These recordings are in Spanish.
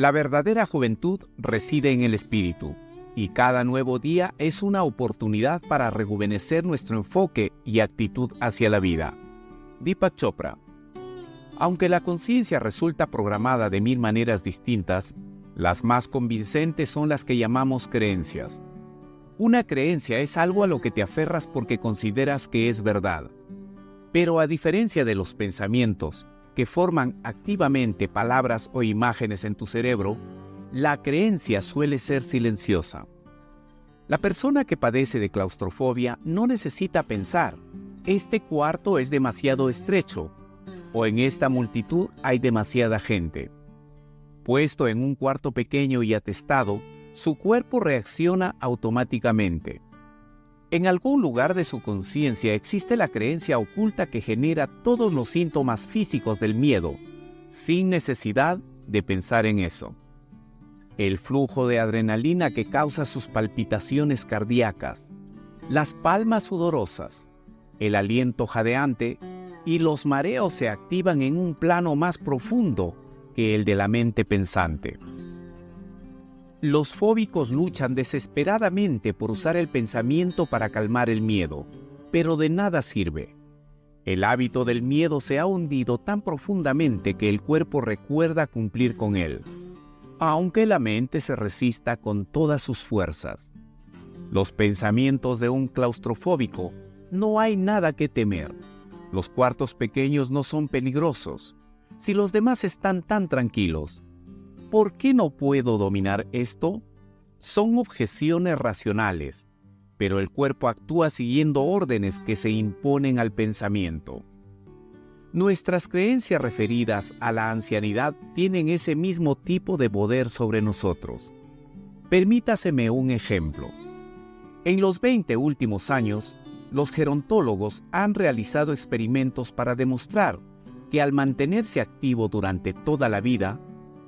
La verdadera juventud reside en el espíritu, y cada nuevo día es una oportunidad para rejuvenecer nuestro enfoque y actitud hacia la vida. Deepak Chopra. Aunque la conciencia resulta programada de 1000 maneras distintas, las más convincentes son las que llamamos creencias. Una creencia es algo a lo que te aferras porque consideras que es verdad. Pero a diferencia de los pensamientos, que forman activamente palabras o imágenes en tu cerebro, la creencia suele ser silenciosa. La persona que padece de claustrofobia no necesita pensar, este cuarto es demasiado estrecho, o en esta multitud hay demasiada gente. Puesto en un cuarto pequeño y atestado, su cuerpo reacciona automáticamente. En algún lugar de su conciencia existe la creencia oculta que genera todos los síntomas físicos del miedo, sin necesidad de pensar en eso. El flujo de adrenalina que causa sus palpitaciones cardíacas, las palmas sudorosas, el aliento jadeante y los mareos se activan en un plano más profundo que el de la mente pensante. Los fóbicos luchan desesperadamente por usar el pensamiento para calmar el miedo, pero de nada sirve. El hábito del miedo se ha hundido tan profundamente que el cuerpo recuerda cumplir con él, aunque la mente se resista con todas sus fuerzas. Los pensamientos de un claustrofóbico: no hay nada que temer. Los cuartos pequeños no son peligrosos. Si los demás están tan tranquilos, ¿por qué no puedo dominar esto? Son objeciones racionales, pero el cuerpo actúa siguiendo órdenes que se imponen al pensamiento. Nuestras creencias referidas a la ancianidad tienen ese mismo tipo de poder sobre nosotros. Permítaseme un ejemplo. En los 20 últimos años, los gerontólogos han realizado experimentos para demostrar que al mantenerse activo durante toda la vida,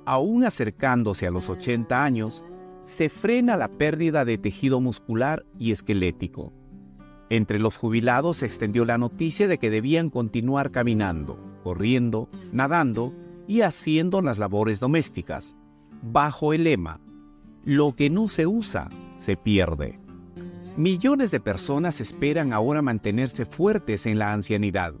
aún acercándose a los 80 años, se frena la pérdida de tejido muscular y esquelético. Entre los jubilados se extendió la noticia de que debían continuar caminando, corriendo, nadando y haciendo las labores domésticas, bajo el lema: lo que no se usa, se pierde. Millones de personas esperan ahora mantenerse fuertes en la ancianidad.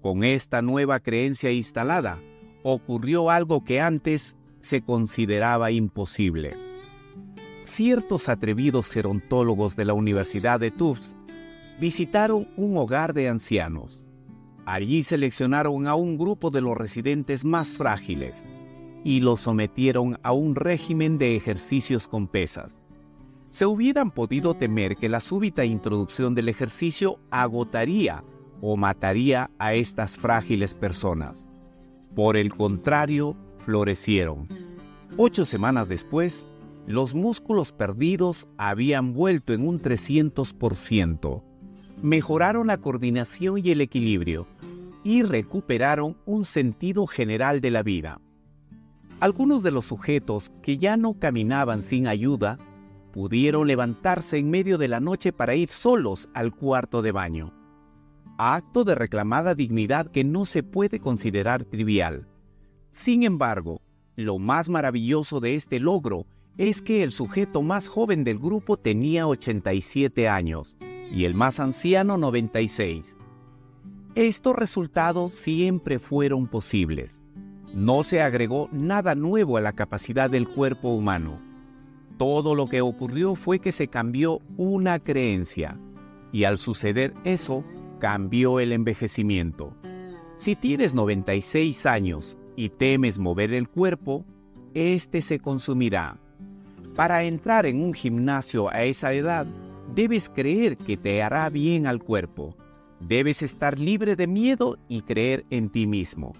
Con esta nueva creencia instalada, ocurrió algo que antes se consideraba imposible. Ciertos atrevidos gerontólogos de la Universidad de Tufts visitaron un hogar de ancianos. Allí seleccionaron a un grupo de los residentes más frágiles y los sometieron a un régimen de ejercicios con pesas. Se hubieran podido temer que la súbita introducción del ejercicio agotaría o mataría a estas frágiles personas. Por el contrario, florecieron. 8 semanas después, los músculos perdidos habían vuelto en un 300%. Mejoraron la coordinación y el equilibrio, y recuperaron un sentido general de la vida. Algunos de los sujetos que ya no caminaban sin ayuda, pudieron levantarse en medio de la noche para ir solos al cuarto de baño. Acto de reclamada dignidad que no se puede considerar trivial. Sin embargo, lo más maravilloso de este logro es que el sujeto más joven del grupo tenía 87 años y el más anciano 96. Estos resultados siempre fueron posibles. No se agregó nada nuevo a la capacidad del cuerpo humano. Todo lo que ocurrió fue que se cambió una creencia, y al suceder eso, cambió el envejecimiento. Si tienes 96 años y temes mover el cuerpo, este se consumirá. Para entrar en un gimnasio a esa edad, debes creer que te hará bien al cuerpo. Debes estar libre de miedo y creer en ti mismo.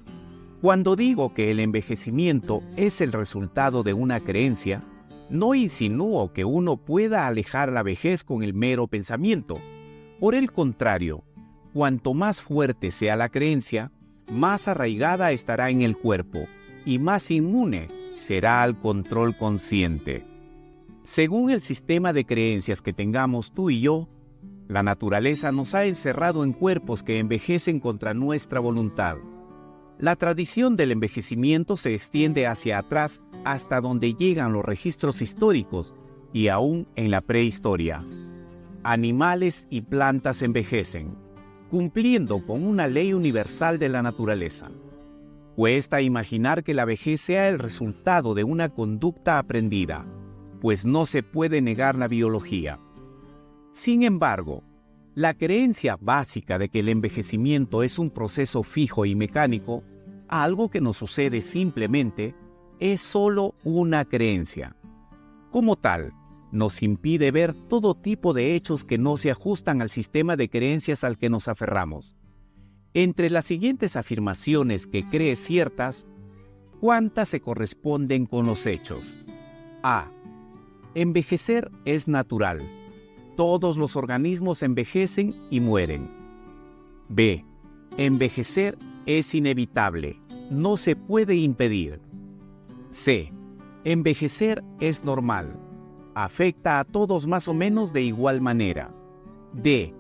Cuando digo que el envejecimiento es el resultado de una creencia, no insinúo que uno pueda alejar la vejez con el mero pensamiento. Por el contrario, cuanto más fuerte sea la creencia, más arraigada estará en el cuerpo y más inmune será al control consciente. Según el sistema de creencias que tengamos tú y yo, la naturaleza nos ha encerrado en cuerpos que envejecen contra nuestra voluntad. La tradición del envejecimiento se extiende hacia atrás hasta donde llegan los registros históricos y aún en la prehistoria. Animales y plantas envejecen, cumpliendo con una ley universal de la naturaleza. Cuesta imaginar que la vejez sea el resultado de una conducta aprendida, pues no se puede negar la biología. Sin embargo, la creencia básica de que el envejecimiento es un proceso fijo y mecánico, algo que nos sucede simplemente, es solo una creencia. Como tal, nos impide ver todo tipo de hechos que no se ajustan al sistema de creencias al que nos aferramos. Entre las siguientes afirmaciones que cree ciertas, ¿cuántas se corresponden con los hechos? A. Envejecer es natural. Todos los organismos envejecen y mueren. B. Envejecer es inevitable. No se puede impedir. C. Envejecer es normal. Afecta a todos más o menos de igual manera. D.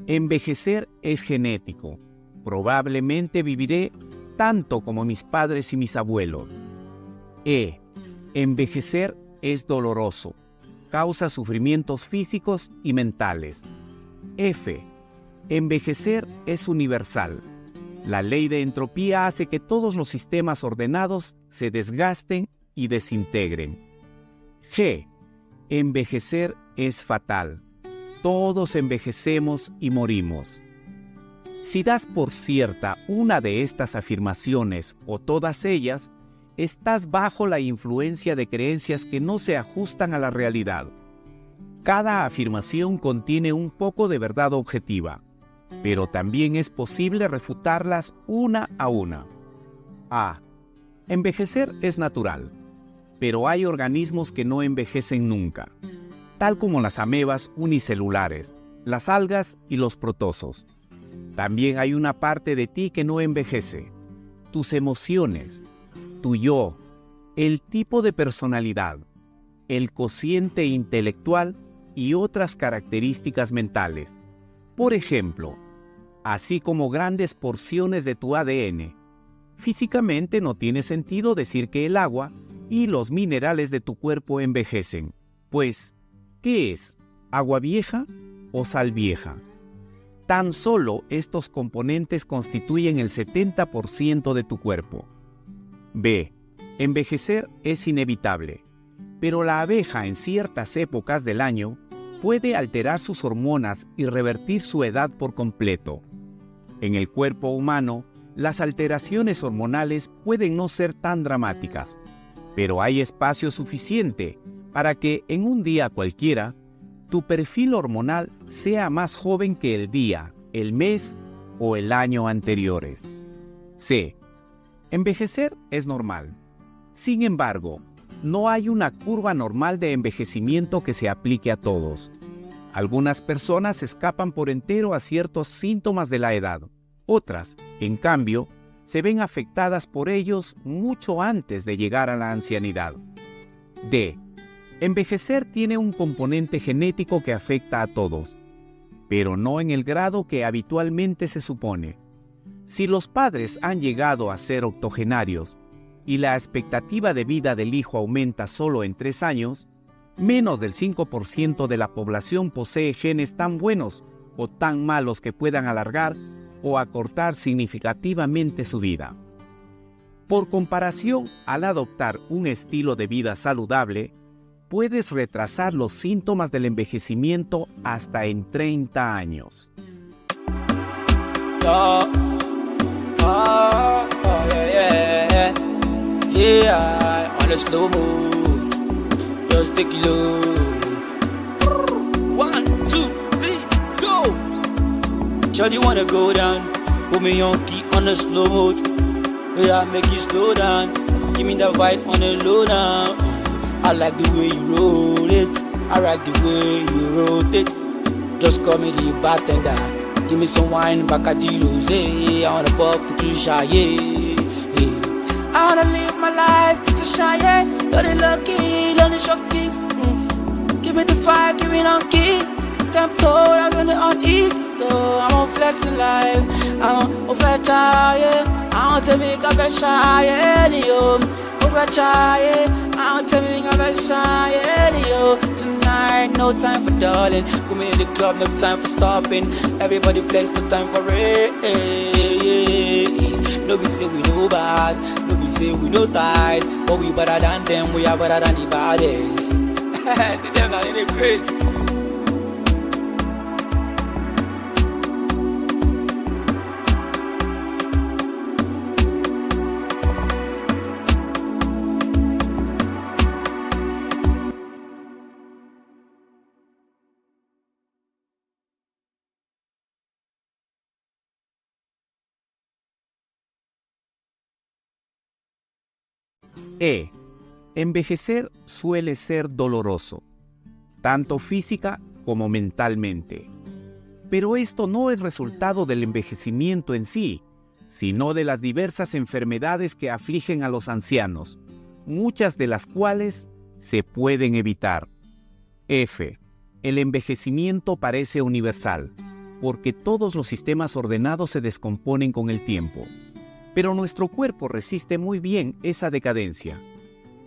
Envejecer es genético. Probablemente viviré tanto como mis padres y mis abuelos. E. Envejecer es doloroso. Causa sufrimientos físicos y mentales. F. Envejecer es universal. La ley de entropía hace que todos los sistemas ordenados se desgasten y desintegren. G. Envejecer es fatal. Todos envejecemos y morimos. Si das por cierta una de estas afirmaciones o todas ellas, estás bajo la influencia de creencias que no se ajustan a la realidad. Cada afirmación contiene un poco de verdad objetiva, pero también es posible refutarlas una a una. A. Envejecer es natural, pero hay organismos que no envejecen nunca, tal como las amebas unicelulares, las algas y los protozoos. También hay una parte de ti que no envejece, tus emociones, tu yo, el tipo de personalidad, el cociente intelectual y otras características mentales. Por ejemplo, así como grandes porciones de tu ADN. Físicamente no tiene sentido decir que el agua y los minerales de tu cuerpo envejecen, pues, ¿qué es? ¿Agua vieja o sal vieja? Tan solo estos componentes constituyen el 70% de tu cuerpo. B. Envejecer es inevitable, pero la abeja en ciertas épocas del año puede alterar sus hormonas y revertir su edad por completo. En el cuerpo humano, las alteraciones hormonales pueden no ser tan dramáticas, pero hay espacio suficiente para que en un día cualquiera, tu perfil hormonal sea más joven que el día, el mes o el año anteriores. C. Envejecer es normal. Sin embargo, no hay una curva normal de envejecimiento que se aplique a todos. Algunas personas escapan por entero a ciertos síntomas de la edad. Otras, en cambio, se ven afectadas por ellos mucho antes de llegar a la ancianidad. D. Envejecer tiene un componente genético que afecta a todos, pero no en el grado que habitualmente se supone. Si los padres han llegado a ser octogenarios y la expectativa de vida del hijo aumenta solo en 3 años, menos del 5% de la población posee genes tan buenos o tan malos que puedan alargar o acortar significativamente su vida. Por comparación, al adoptar un estilo de vida saludable, puedes retrasar los síntomas del envejecimiento hasta en 30 años. Yeah, on the slow move, just take it low. 1, 2, 3, go. Shawty wanna go down, put me on key on the slow mode. Yeah, make it slow down, give me the vibe on the low down. I like the way you roll it, I like the way you rotate. Just call me the bartender, give me some wine, Bacardi Rosé. I wanna pop to shy, yeah. I wanna live my life, get to shine, yeah. Don't it lucky, don't it shocking. Give me the fire, give me on key. Tempo, that's when it on eat. So I'm on flexing life, I'm on flex, yeah. I want to make a fresh, yeah. Over try, yeah. I'll tell me I'm a shy yo. Tonight, no time for darling. Put me in the club, no time for stopping. Everybody flex, no time for it. No be say we no bad, no be say we no tight, but we better than them, we are better than the baddest. See them now in the crazy. Envejecer suele ser doloroso, tanto física como mentalmente. Pero esto no es resultado del envejecimiento en sí, sino de las diversas enfermedades que afligen a los ancianos, muchas de las cuales se pueden evitar. El envejecimiento parece universal, porque todos los sistemas ordenados se descomponen con el tiempo. Pero nuestro cuerpo resiste muy bien esa decadencia.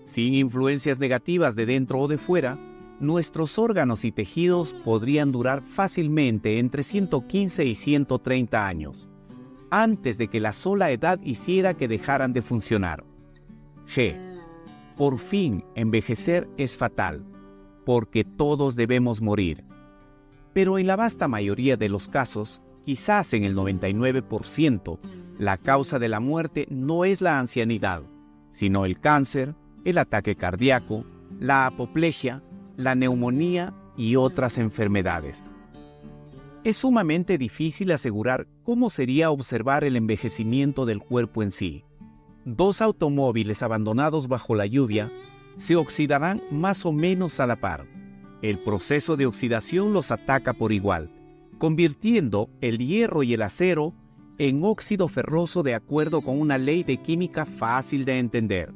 Sin influencias negativas de dentro o de fuera, nuestros órganos y tejidos podrían durar fácilmente entre 115 y 130 años, antes de que la sola edad hiciera que dejaran de funcionar. Por fin, envejecer es fatal, porque todos debemos morir. Pero en la vasta mayoría de los casos, quizás en el 99%, la causa de la muerte no es la ancianidad, sino el cáncer, el ataque cardíaco, la apoplejía, la neumonía y otras enfermedades. Es sumamente difícil asegurar cómo sería observar el envejecimiento del cuerpo en sí. 2 automóviles abandonados bajo la lluvia se oxidarán más o menos a la par. El proceso de oxidación los ataca por igual, convirtiendo el hierro y el acero en óxido ferroso de acuerdo con una ley de química fácil de entender.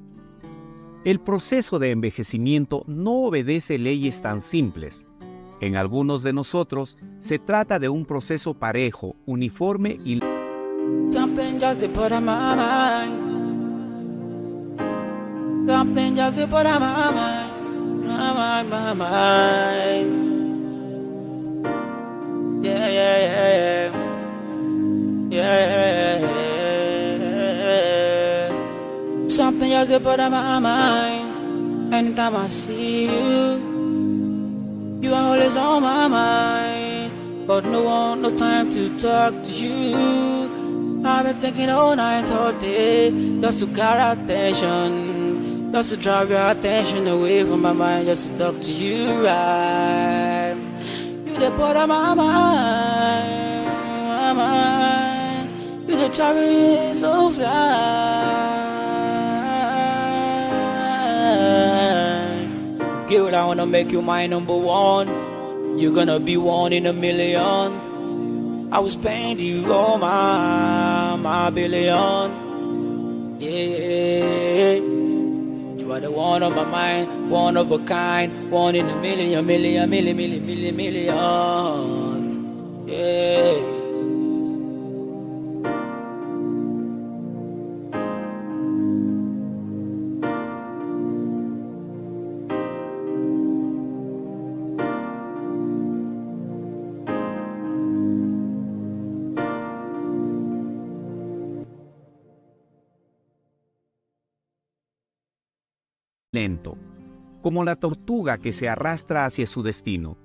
El proceso de envejecimiento no obedece leyes tan simples. En algunos de nosotros se trata de un proceso parejo, uniforme y... Something just to put on my mind. Something just to put on my mind. My mind. Yeah, yeah, yeah, yeah. Yeah, something just to put on my mind. Anytime I see you, you are always on my mind. But no time to talk to you. I've been thinking all night, all day, just to get attention, just to drive your attention away from my mind, just to talk to you, right? You the put on my mind, my mind. You the travel so fly. Girl, I wanna make you my number one. You're gonna be one in a million. I will spend you all my billion. Yeah, you are the one on my mind, one of a kind, one in a million. Yeah. Lento, como la tortuga que se arrastra hacia su destino.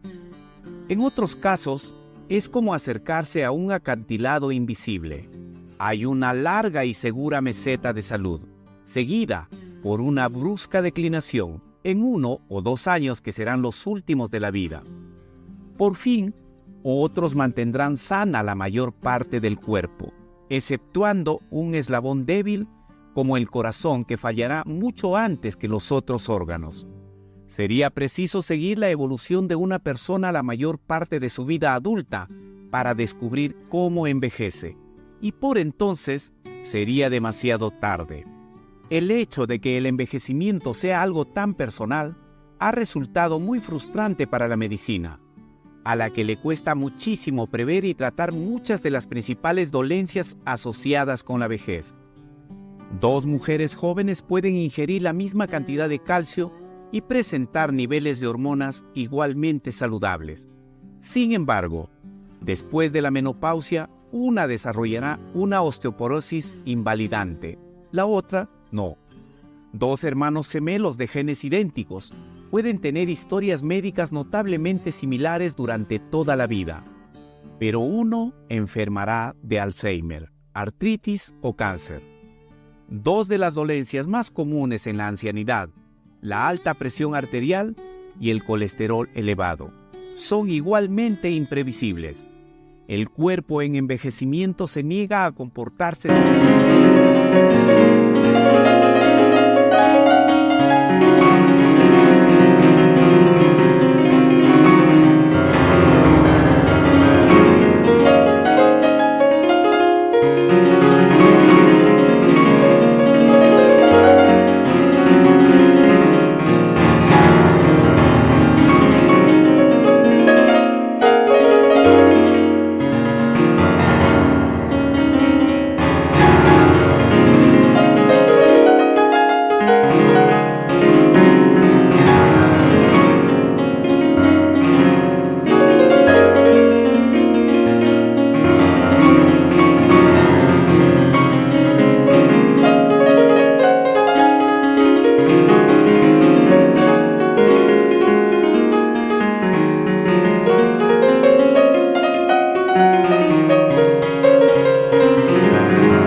En otros casos, es como acercarse a un acantilado invisible. Hay una larga y segura meseta de salud, seguida por una brusca declinación en 1 o 2 años que serán los últimos de la vida. Por fin, otros mantendrán sana la mayor parte del cuerpo, exceptuando un eslabón débil como el corazón, que fallará mucho antes que los otros órganos. Sería preciso seguir la evolución de una persona la mayor parte de su vida adulta para descubrir cómo envejece, y por entonces sería demasiado tarde. El hecho de que el envejecimiento sea algo tan personal ha resultado muy frustrante para la medicina, a la que le cuesta muchísimo prever y tratar muchas de las principales dolencias asociadas con la vejez. Dos mujeres jóvenes pueden ingerir la misma cantidad de calcio y presentar niveles de hormonas igualmente saludables. Sin embargo, después de la menopausia, una desarrollará una osteoporosis invalidante, la otra no. Dos hermanos gemelos de genes idénticos pueden tener historias médicas notablemente similares durante toda la vida, pero uno enfermará de Alzheimer, artritis o cáncer. Dos de las dolencias más comunes en la ancianidad, la alta presión arterial y el colesterol elevado, son igualmente imprevisibles. El cuerpo en envejecimiento se niega a comportarse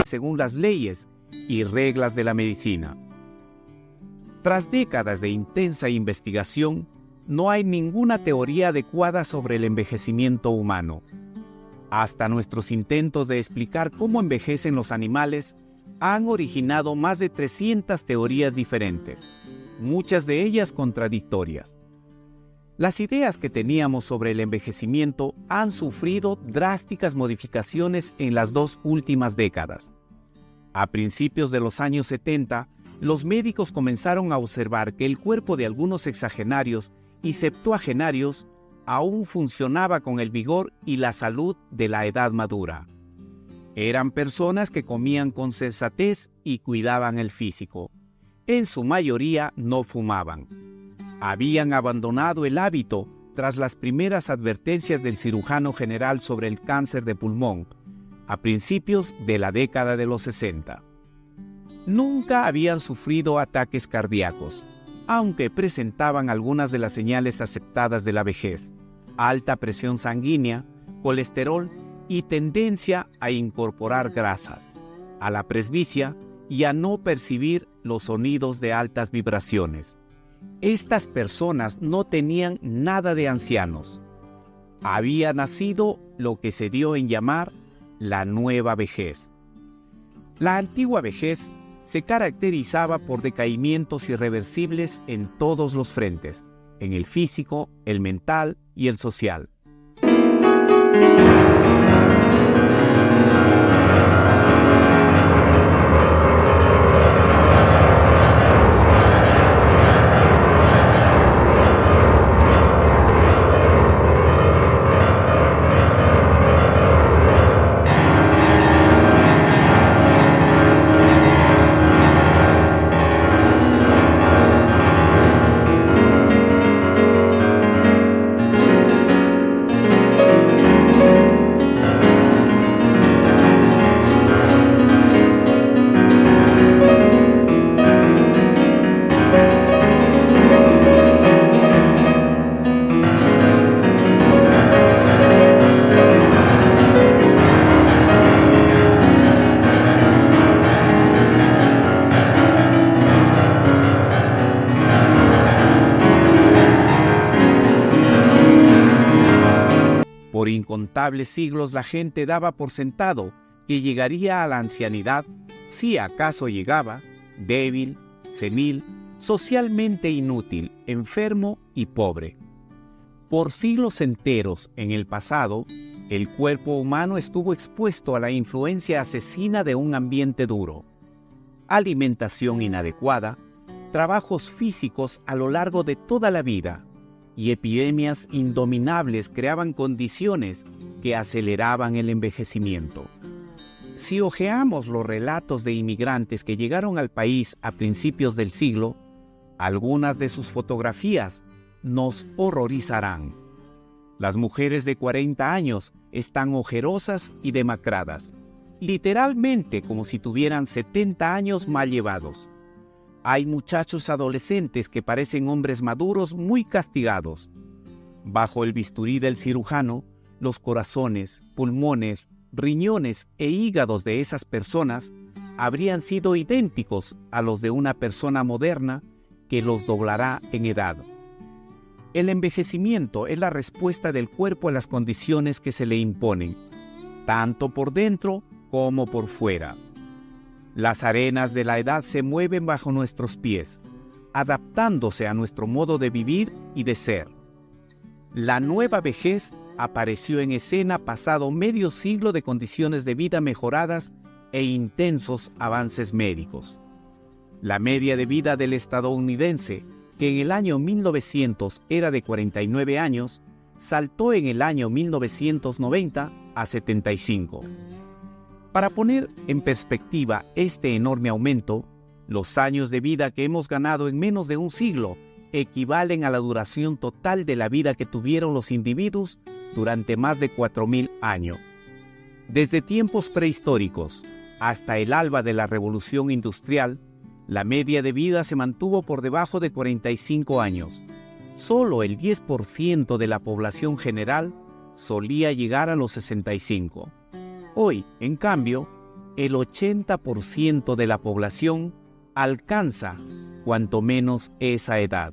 según las leyes y reglas de la medicina. Tras décadas de intensa investigación, no hay ninguna teoría adecuada sobre el envejecimiento humano. Hasta nuestros intentos de explicar cómo envejecen los animales han originado más de 300 teorías diferentes, muchas de ellas contradictorias. Las ideas que teníamos sobre el envejecimiento han sufrido drásticas modificaciones en las 2 últimas décadas. A principios de los años 70, los médicos comenzaron a observar que el cuerpo de algunos sexagenarios y septuagenarios aún funcionaba con el vigor y la salud de la edad madura. Eran personas que comían con sensatez y cuidaban el físico. En su mayoría no fumaban. Habían abandonado el hábito tras las primeras advertencias del cirujano general sobre el cáncer de pulmón, a principios de la década de los 60. Nunca habían sufrido ataques cardíacos, aunque presentaban algunas de las señales aceptadas de la vejez: alta presión sanguínea, colesterol y tendencia a incorporar grasas, a la presbicia y a no percibir los sonidos de altas vibraciones. Estas personas no tenían nada de ancianos. Había nacido lo que se dio en llamar la nueva vejez. La antigua vejez se caracterizaba por decaimientos irreversibles en todos los frentes, en el físico, el mental y el social. Por incontables siglos la gente daba por sentado que llegaría a la ancianidad, si acaso llegaba, débil, senil, socialmente inútil, enfermo y pobre. Por siglos enteros en el pasado, el cuerpo humano estuvo expuesto a la influencia asesina de un ambiente duro, alimentación inadecuada, trabajos físicos a lo largo de toda la vida, y epidemias indominables creaban condiciones que aceleraban el envejecimiento. Si hojeamos los relatos de inmigrantes que llegaron al país a principios del siglo, algunas de sus fotografías nos horrorizarán. Las mujeres de 40 años están ojerosas y demacradas, literalmente como si tuvieran 70 años mal llevados. Hay muchachos adolescentes que parecen hombres maduros muy castigados. Bajo el bisturí del cirujano, los corazones, pulmones, riñones e hígados de esas personas habrían sido idénticos a los de una persona moderna que los doblará en edad. El envejecimiento es la respuesta del cuerpo a las condiciones que se le imponen, tanto por dentro como por fuera. Las arenas de la edad se mueven bajo nuestros pies, adaptándose a nuestro modo de vivir y de ser. La nueva vejez apareció en escena pasado medio siglo de condiciones de vida mejoradas e intensos avances médicos. La media de vida del estadounidense, que en el año 1900 era de 49 años, saltó en el año 1990 a 75. Para poner en perspectiva este enorme aumento, los años de vida que hemos ganado en menos de un siglo equivalen a la duración total de la vida que tuvieron los individuos durante más de 4.000 años. Desde tiempos prehistóricos hasta el alba de la Revolución Industrial, la media de vida se mantuvo por debajo de 45 años. Solo el 10% de la población general solía llegar a los 65. Hoy, en cambio, el 80% de la población alcanza cuanto menos esa edad.